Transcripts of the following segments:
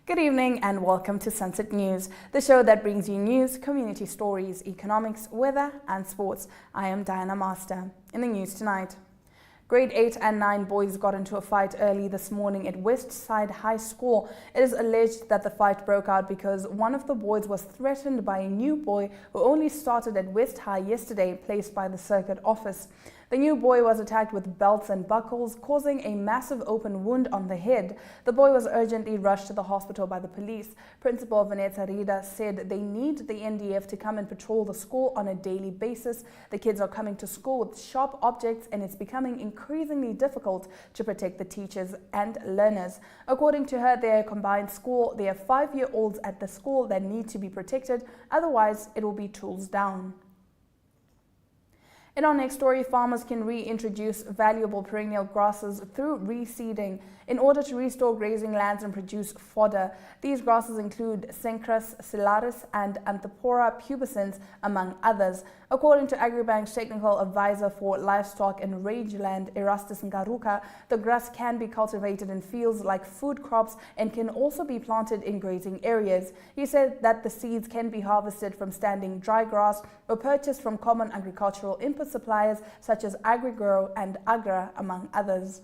Good evening and welcome to Sunset News, the show that brings you news, community stories, economics, weather and sports. I am Diana Master. In the news tonight, Grade 8 and 9 boys got into a fight early this morning at West Side High School. It is alleged that the fight broke out because one of the boys was threatened by a new boy who only started at West High yesterday, placed by the circuit office. The new boy was attacked with belts and buckles, causing a massive open wound on the head. The boy was urgently rushed to the hospital by the police. Principal Vanessa Rida said they need the NDF to come and patrol the school on a daily basis. The kids are coming to school with sharp objects and it's becoming increasingly difficult to protect the teachers and learners. According to her, they're a combined school. There are 5-year-olds at the school that need to be protected, otherwise it will be tools down. In our next story, farmers can reintroduce valuable perennial grasses through reseeding in order to restore grazing lands and produce fodder. These grasses include Cenchrus ciliaris and Anthopora pubescens, among others. According to Agribank's technical advisor for livestock and rangeland, Erastus Ngaruka, the grass can be cultivated in fields like food crops and can also be planted in grazing areas. He said that the seeds can be harvested from standing dry grass or purchased from common agricultural input suppliers such as AgriGrow and Agra, among others.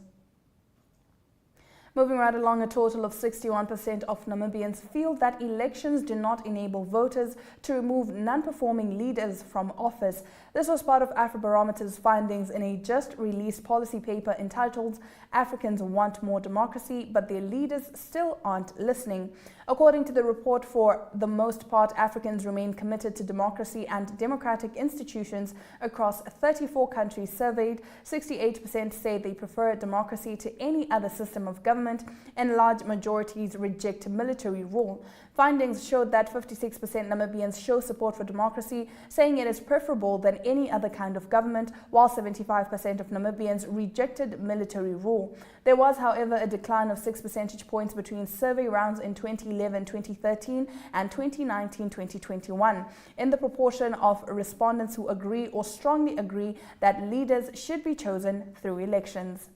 Moving right along, a total of 61% of Namibians feel that elections do not enable voters to remove non-performing leaders from office. This was part of Afrobarometer's findings in a just-released policy paper entitled "Africans Want More Democracy, but Their Leaders Still Aren't Listening." According to the report, for the most part, Africans remain committed to democracy and democratic institutions across 34 countries surveyed. 68% say they prefer democracy to any other system of government, and large majorities reject military rule. Findings showed that 56% Namibians show support for democracy, saying it is preferable than any other kind of government, while 75% of Namibians rejected military rule. There was, however, a decline of 6 percentage points between survey rounds in 2011-2013 and 2019-2021 in the proportion of respondents who agree or strongly agree that leaders should be chosen through elections.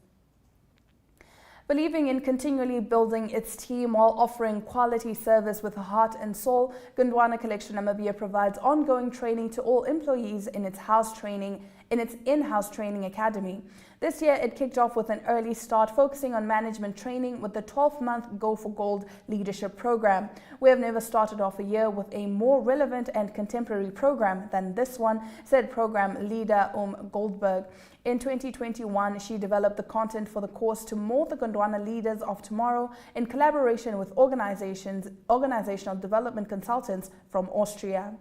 Believing in continually building its team while offering quality service with heart and soul, Gondwana Collection Namibia provides ongoing training to all employees in its in-house training academy. This year, it kicked off with an early start, focusing on management training with the 12-month Go for Gold leadership program. We have never started off a year with a more relevant and contemporary program than this one, said program leader Goldberg. In 2021, she developed the content for the course to mold the Gondwana leaders of tomorrow in collaboration with organizational development consultants from Austria.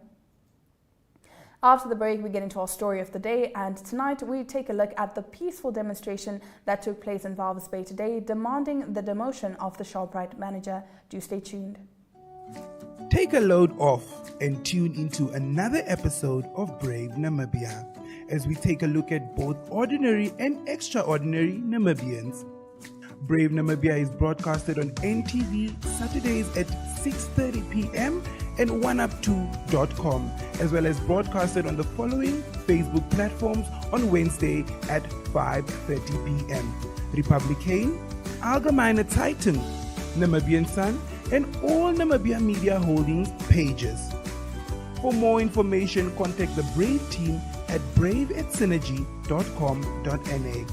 After the break, we get into our story of the day, and tonight we take a look at the peaceful demonstration that took place in Walvis Bay today, demanding the demotion of the Shoprite manager. Do stay tuned. Take a load off and tune into another episode of Brave Namibia as we take a look at both ordinary and extraordinary Namibians. Brave Namibia is broadcasted on NTV Saturdays at 6:30 p.m. and Oneuptwo.com, as well as broadcasted on the following Facebook platforms on Wednesday at 5:30 p.m. Republican, Allgemeine Zeitung, Namibian Sun, and all Namibia Media Holdings pages. For more information, contact the Brave team at brave@synergy.com.na.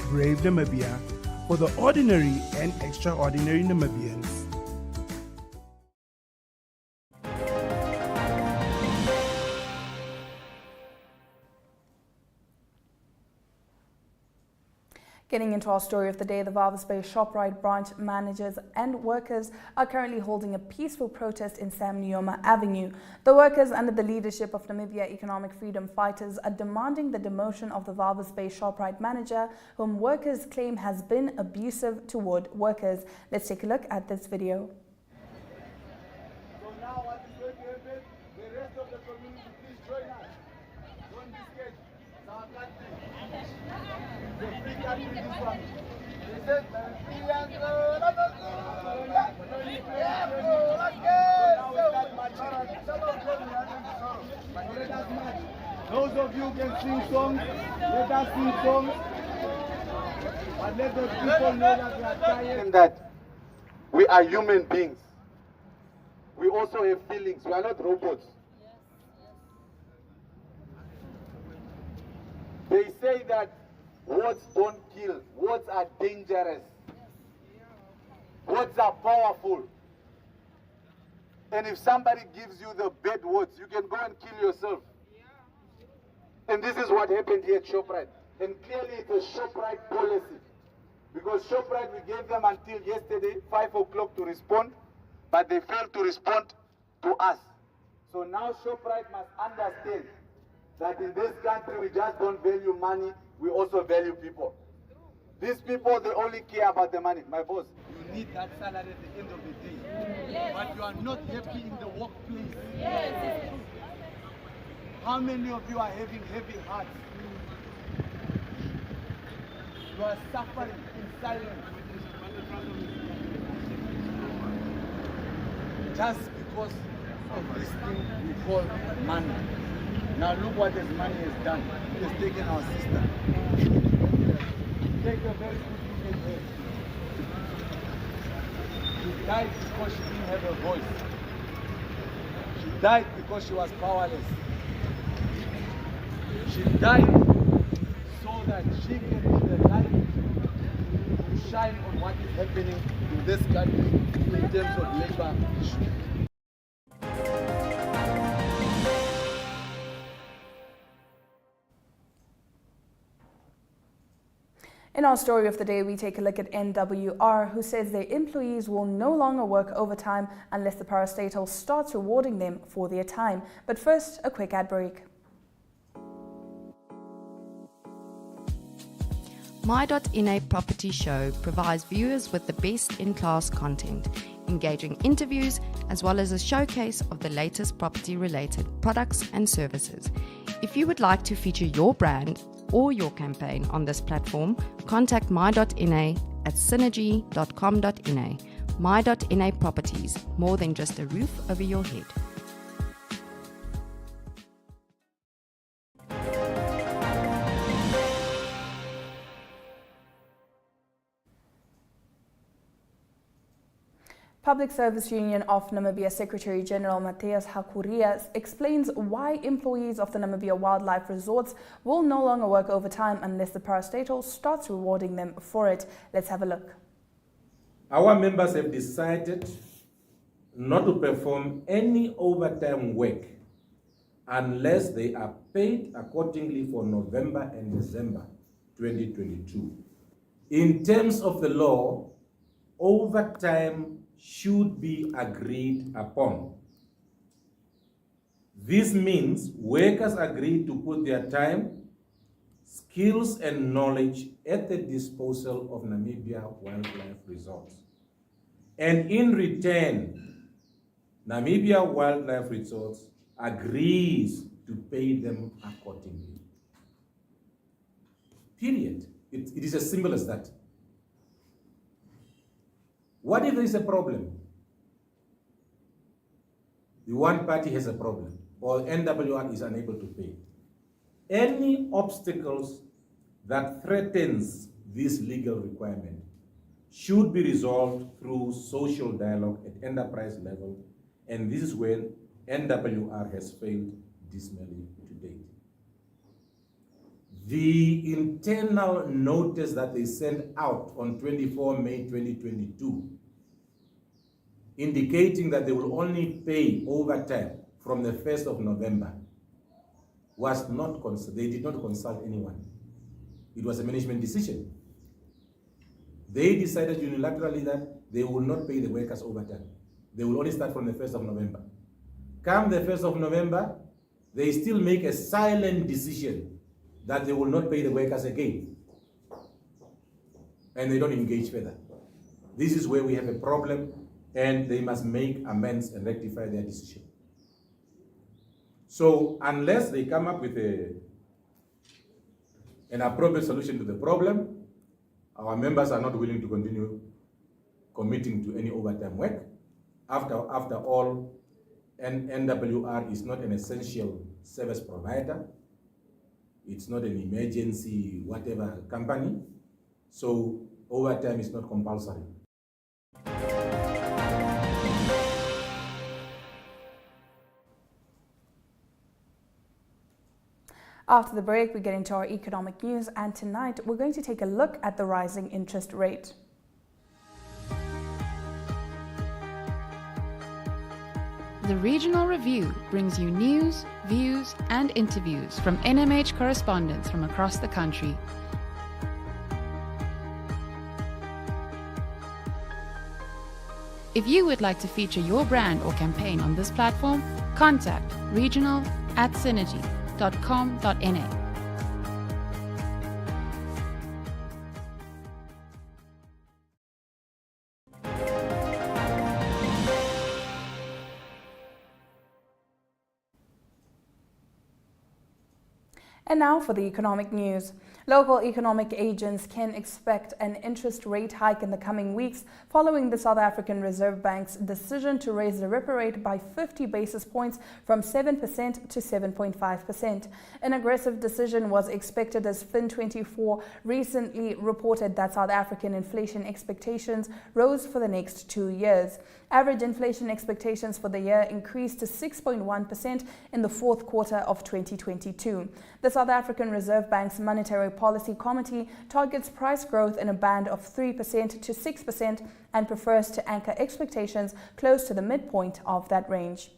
Brave Namibia, for the ordinary and extraordinary Namibians. Getting into our story of the day, the Walvis Bay Shoprite branch managers and workers are currently holding a peaceful protest in Sam Nujoma Avenue. The workers, under the leadership of Namibia Economic Freedom Fighters, are demanding the demotion of the Walvis Bay Shoprite manager, whom workers claim has been abusive toward workers. Let's take a look at this video. So now what is going to happen? The rest of the community, please join us. Don't be scared. It's our country. The free country, this one. They said, those of you can sing songs, let us sing songs. But let the people know that we are tired. That we are human beings. we also have feelings. We are not robots. They say that words don't kill. Words are dangerous. Words are powerful. And if somebody gives you the bad words, you can go and kill yourself. And this is what happened here at Shoprite. And clearly it's a Shoprite policy. Because Shoprite, we gave them until yesterday, 5 o'clock to respond, but they failed to respond to us. So now Shoprite must understand that in this country we just don't value money, we also value people. These people, they only care about the money. My boss, you need that salary at the end of the day. Yes. But you are not happy in the workplace. Yes. How many of you are having heavy hearts? You are suffering in silence. Just because of this thing we call money. Now look what this money has done. It has taken our sister. Take a very good look at her. She died because she didn't have a voice. She died because she was powerless. She died so that she can be the light to shine on what is happening in this country in terms of labor issues. In our story of the day, we take a look at NWR, who says their employees will no longer work overtime unless the parastatal starts rewarding them for their time. But first, a quick ad break. My.NA Property Show provides viewers with the best in-class content, engaging interviews, as well as a showcase of the latest property-related products and services. If you would like to feature your brand or your campaign on this platform, contact My.NA at synergy.com.na. My.NA Properties, more than just a roof over your head. Public Service Union of Namibia Secretary General Matthias Hakuria explains why employees of the Namibia Wildlife Resorts will no longer work overtime unless the parastatal starts rewarding them for it. Let's have a look. Our members have decided not to perform any overtime work unless they are paid accordingly for November and December 2022. In terms of the law, overtime should be agreed upon. This means workers agree to put their time, skills and knowledge at the disposal of Namibia Wildlife Resorts. And in return, Namibia Wildlife Resorts agrees to pay them accordingly. Period. It is as simple as that. What if there is a problem? The one party has a problem, or NWR is unable to pay. Any obstacles that threatens this legal requirement should be resolved through social dialogue at enterprise level, and this is when NWR has failed dismally to date. The internal notice that they sent out on 24 May 2022, indicating that they will only pay overtime from the 1st of November, was not they did not consult anyone. It was a management decision. They decided unilaterally that they will not pay the workers overtime. They will only start from the 1st of November. Come the 1st of November, they still make a silent decision that they will not pay the workers again. And they don't engage further. This is where we have a problem, and they must make amends and rectify their decision. So unless they come up with an appropriate solution to the problem, our members are not willing to continue committing to any overtime work. After all, NWR is not an essential service provider. It's not an emergency whatever company. So overtime is not compulsory. After the break, we get into our economic news, and tonight we're going to take a look at the rising interest rate. The Regional Review brings you news, views, and interviews from NMH correspondents from across the country. If you would like to feature your brand or campaign on this platform, contact regional@synergy.com.na. And now for the economic news. Local economic agents can expect an interest rate hike in the coming weeks following the South African Reserve Bank's decision to raise the repo rate by 50 basis points from 7% to 7.5%. An aggressive decision was expected as Fin24 recently reported that South African inflation expectations rose for the next 2 years. Average inflation expectations for the year increased to 6.1% in the fourth quarter of 2022. The South African Reserve Bank's Monetary Policy Committee targets price growth in a band of 3% to 6% and prefers to anchor expectations close to the midpoint of that range.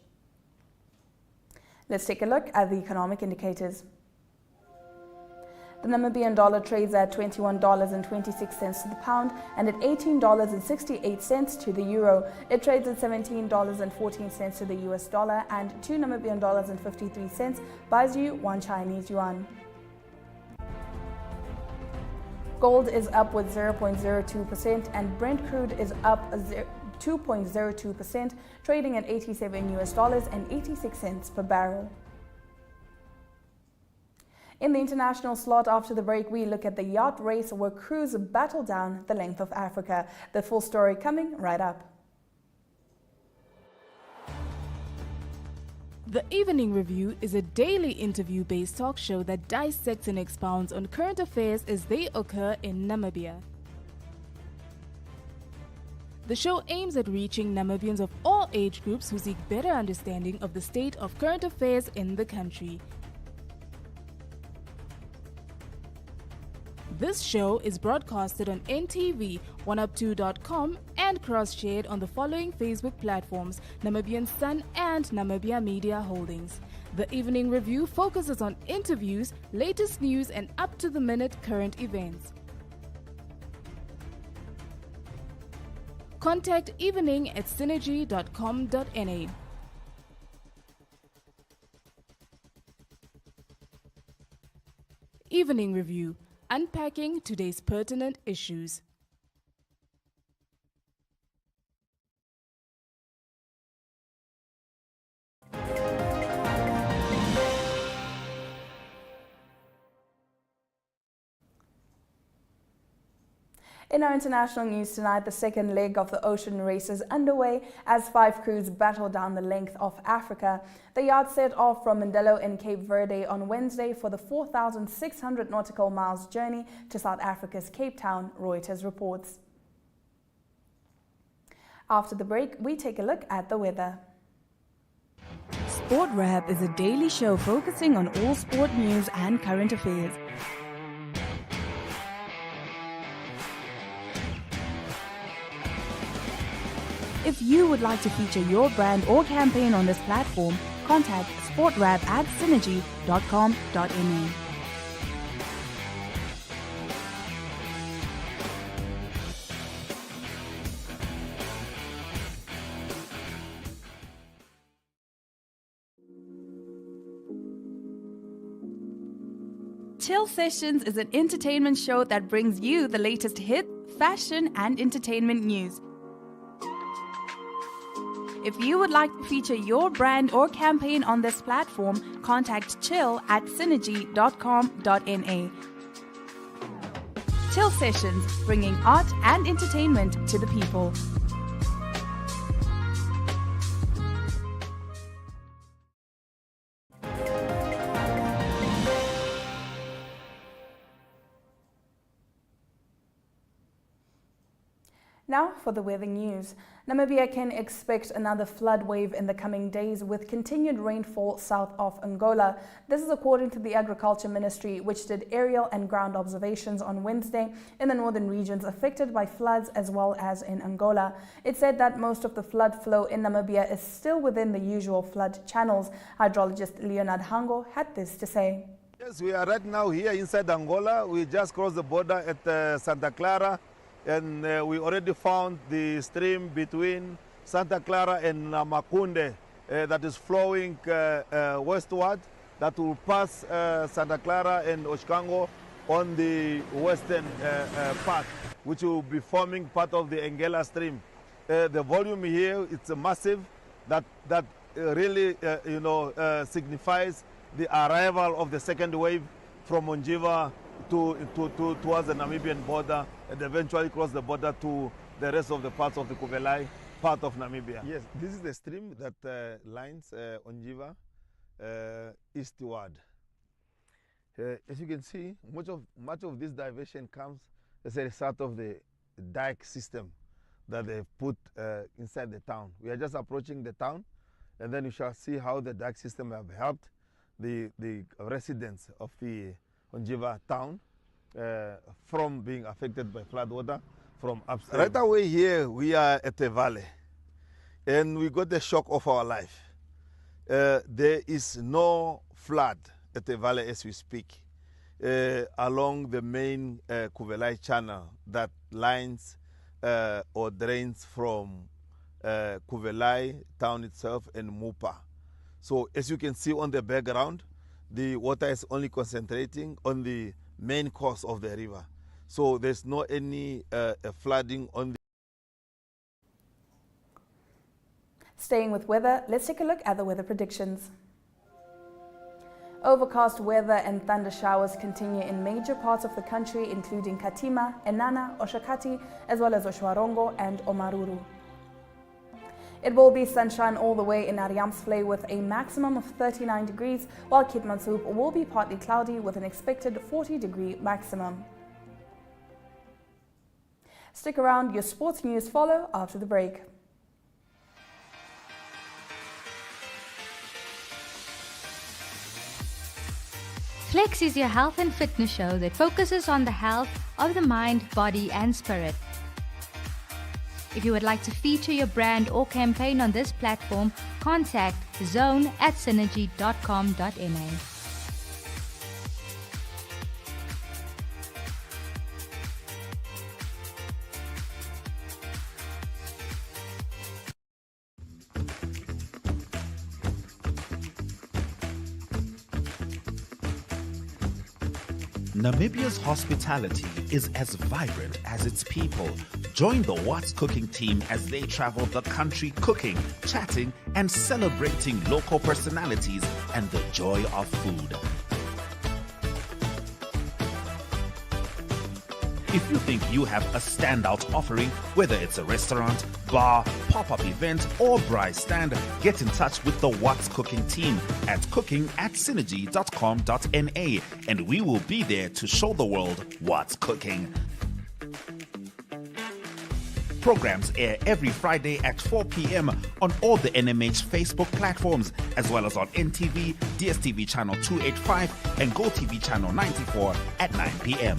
Let's take a look at the economic indicators. The Namibian dollar trades at $21.26 to the pound and at $18.68 to the euro. It trades at $17.14 to the US dollar, and 2 Namibian dollars and 53 cents buys you 1 Chinese yuan. Gold is up with 0.02% and Brent crude is up 2.02%, trading at $87 and 86 cents per barrel. In the international slot after the break, we look at the yacht race where crews battle down the length of Africa. The full story coming right up. The Evening Review is a daily interview-based talk show that dissects and expounds on current affairs as they occur in Namibia. The show aims at reaching Namibians of all age groups who seek better understanding of the state of current affairs in the country. This show is broadcasted on NTV, Oneuptwo.com, and cross-shared on the following Facebook platforms: Namibian Sun and Namibia Media Holdings. The Evening Review focuses on interviews, latest news, and up-to-the-minute current events. Contact Evening at synergy.com.na. Evening Review, unpacking today's pertinent issues. In our international news tonight, the second leg of the ocean race is underway as 5 crews battle down the length of Africa. The yacht set off from Mindelo in Cape Verde on Wednesday for the 4,600 nautical miles journey to South Africa's Cape Town, Reuters reports. After the break, we take a look at the weather. Sport Wrap is a daily show focusing on all sport news and current affairs. If you would like to feature your brand or campaign on this platform, contact sportrap@synergy.com.na. Chill Sessions is an entertainment show that brings you the latest hit, fashion, and entertainment news. If you would like to feature your brand or campaign on this platform, contact chill@synergy.com.na. Chill Sessions, bringing art and entertainment to the people. Now for the weather news. Namibia can expect another flood wave in the coming days with continued rainfall south of Angola. This is according to the Agriculture Ministry, which did aerial and ground observations on Wednesday in the northern regions affected by floods as well as in Angola. It said that most of the flood flow in Namibia is still within the usual flood channels. Hydrologist Leonard Hango had this to say. Yes, we are right now here inside Angola. We just crossed the border at Santa Clara. And we already found the stream between Santa Clara and Makunde that is flowing westward, that will pass Santa Clara and Oskango on the western part, which will be forming part of the Engela stream. The volume here, it's massive, that really signifies the arrival of the second wave from Monjiva towards the Namibian border and eventually cross the border to the rest of the parts of the Kuvelai part of Namibia. Yes, this is the stream that lines Onjiva eastward. As you can see, much of this diversion comes as a result of the dike system that they've put inside the town. We are just approaching the town, and then you shall see how the dike system have helped the residents of the Onjiva town from being affected by flood water from upstream. Right away here, we are at a valley, and we got the shock of our life. There is no flood at the valley as we speak along the main Kuvelai channel that lines or drains from Kuvelai town itself and Mupa. So as you can see on the background, the water is only concentrating on the main course of the river. So there's no any flooding on the... Staying with weather, let's take a look at the weather predictions. Overcast weather and thunder showers continue in major parts of the country, including Katima, Enana, Oshakati, as well as Oshwarongo and Omaruru. It will be sunshine all the way in Ariamsflay with a maximum of 39 degrees, while Kitmanshoop will be partly cloudy with an expected 40-degree maximum. Stick around, your sports news follow after the break. Flex is your health and fitness show that focuses on the health of the mind, body and spirit. If you would like to feature your brand or campaign on this platform, contact zone@synergy.com.na. Namibia's hospitality is as vibrant as its people. Join the What's Cooking team as they travel the country cooking, chatting, and celebrating local personalities and the joy of food. If you think you have a standout offering, whether it's a restaurant, bar, pop-up event, or braai stand, get in touch with the What's Cooking team at cooking@synergy.com.na, and we will be there to show the world what's cooking. Programs air every Friday at 4 p.m. on all the NMH Facebook platforms, as well as on NTV, Dstv channel 285, and Gotv channel 94 at 9 p.m.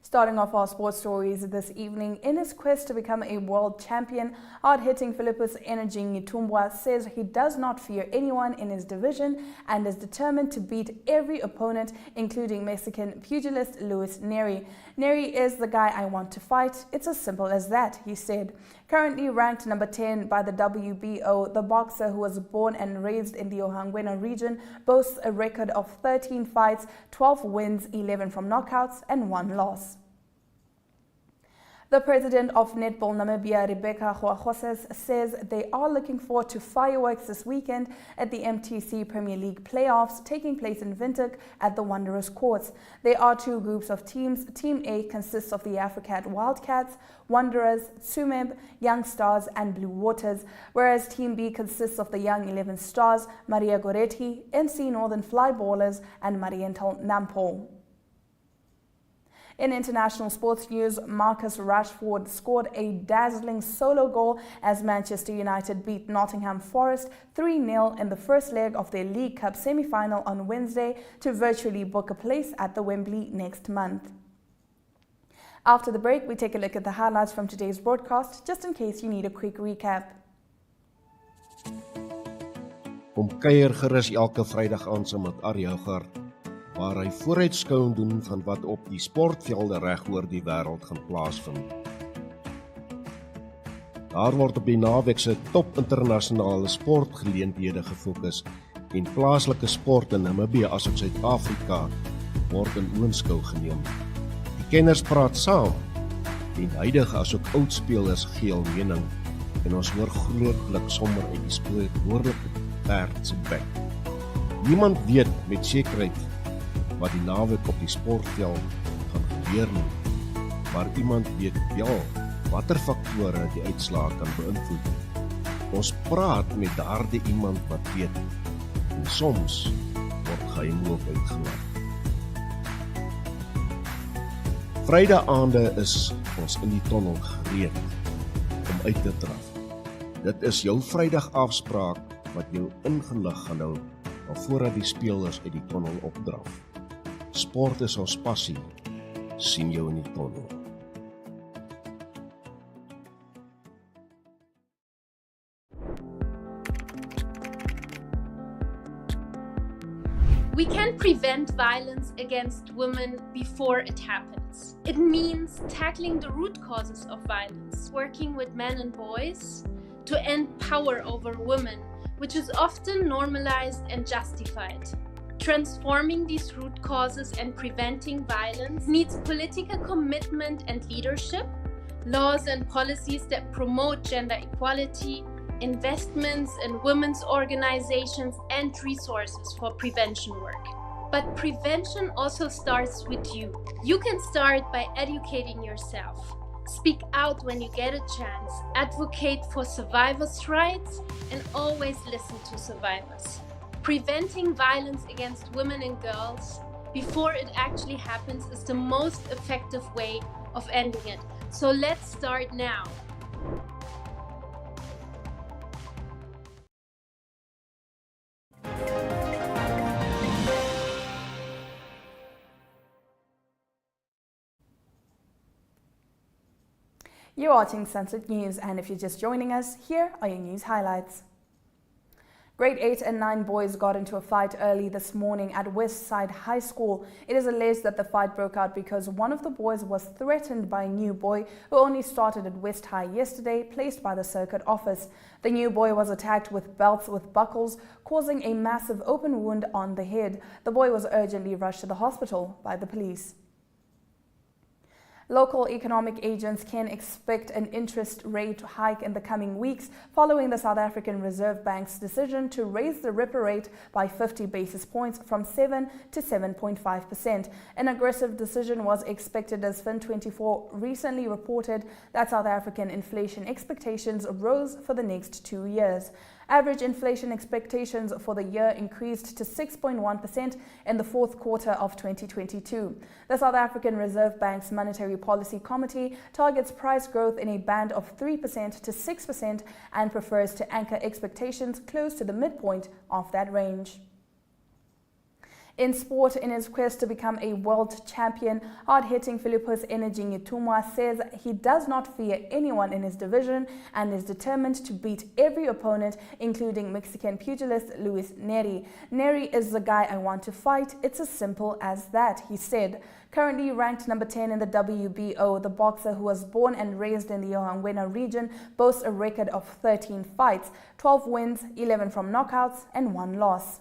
Starting off our sports stories this evening, in his quest to become a world champion, hard-hitting Philippus Energy Ngitumbwa says he does not fear anyone in his division and is determined to beat every opponent, including Mexican pugilist Luis Neri. Neri is the guy I want to fight. It's as simple as that, he said. Currently ranked number 10 by the WBO, the boxer, who was born and raised in the Ohangwena region, boasts a record of 13 fights, 12 wins, 11 from knockouts, and 1 loss. The president of Netball Namibia, Rebecca Goagoses, says they are looking forward to fireworks this weekend at the MTC Premier League playoffs taking place in Windhoek at the Wanderers Courts. There are two groups of teams. Team A consists of the Africat Wildcats, Wanderers, Tsumeb, Young Stars and Blue Waters, whereas Team B consists of the Young 11 Stars, Maria Goretti, NC Northern Flyballers and Mariental Nampo. In international sports news, Marcus Rashford scored a dazzling solo goal as Manchester United beat Nottingham Forest 3-0 in the first leg of their League Cup semi-final on Wednesday to virtually book a place at the Wembley next month. After the break, we take a look at the highlights from today's broadcast, just in case you need a quick recap. Kom kuier gerus elke Vrydag aand saam met Arjougar, waar hy vooruitskouing doen van wat op die sportvelde reg oor die wêreld gaan plaasvind. Daar word op die naweek se top internasionale sportgeleenthede gefokus en plaaslike sport in Namibië asook Suid-Afrika word in oënskou geneem. Die kenners praat saam en huidige asook oud spelers gee hul mening en ons hoor grootlik sommer uit die spreekwoordelike perd se bek. Niemand weet met sekerheid wat die naweek op die sportveld gaan gebeur nie, maar iemand weet wel watter faktore die uitslae kan beïnvloed. Ons praat met daardie iemand wat weet, en soms word geheim ook uitgelaat. Vrydaande is ons in die tonnel gereed om uit te draf. Dit is jou Vrydag afspraak wat jou ingelig gaan hou, alvordat die spelers uit die tonnel opdraf. Sport is ons passie, sien jou in die tonnel. We can prevent violence against women before it happens. It means tackling the root causes of violence, working with men and boys to end power over women, which is often normalized and justified. Transforming these root causes and preventing violence needs political commitment and leadership, laws and policies that promote gender equality, investments in women's organizations, and resources for prevention work. But prevention also starts with you. You can start by educating yourself. Speak out when you get a chance. Advocate for survivors' rights and always listen to survivors. Preventing violence against women and girls before it actually happens is the most effective way of ending it. So let's start now. You're watching Sunset News, and if you're just joining us, here are your news highlights. Grade 8 and 9 boys got into a fight early this morning at Westside High School. It is alleged that the fight broke out because one of the boys was threatened by a new boy who only started at West High yesterday, placed by the circuit office. The new boy was attacked with belts with buckles, causing a massive open wound on the head. The boy was urgently rushed to the hospital by the police. Local economic agents can expect an interest rate hike in the coming weeks following the South African Reserve Bank's decision to raise the repo rate by 50 basis points from 7 to 7.5%. An aggressive decision was expected as Fin24 recently reported that South African inflation expectations rose for the next 2 years. Average inflation expectations for the year increased to 6.1% in the fourth quarter of 2022. The South African Reserve Bank's Monetary Policy Committee targets price growth in a band of 3% to 6% and prefers to anchor expectations close to the midpoint of that range. In sport, in his quest to become a world champion, hard-hitting Philippus Enejingitumwa says he does not fear anyone in his division and is determined to beat every opponent, including Mexican pugilist Luis Neri. Neri is the guy I want to fight. It's as simple as that, he said. Currently ranked number 10 in the WBO, the boxer, who was born and raised in the Ohangwena region, boasts a record of 13 fights, 12 wins, 11 from knockouts, and 1 loss.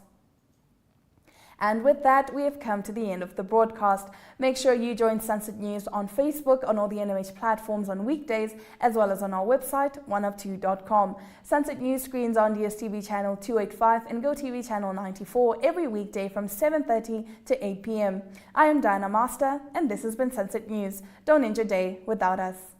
And with that, we have come to the end of the broadcast. Make sure you join Sunset News on Facebook, on all the NMH platforms on weekdays, as well as on our website, Oneuptwo.com. Sunset News screens on Dstv channel 285 and Gotv channel 94 every weekday from 7:30 to 8 p.m. I am Diana Master, and this has been Sunset News. Don't end your day without us.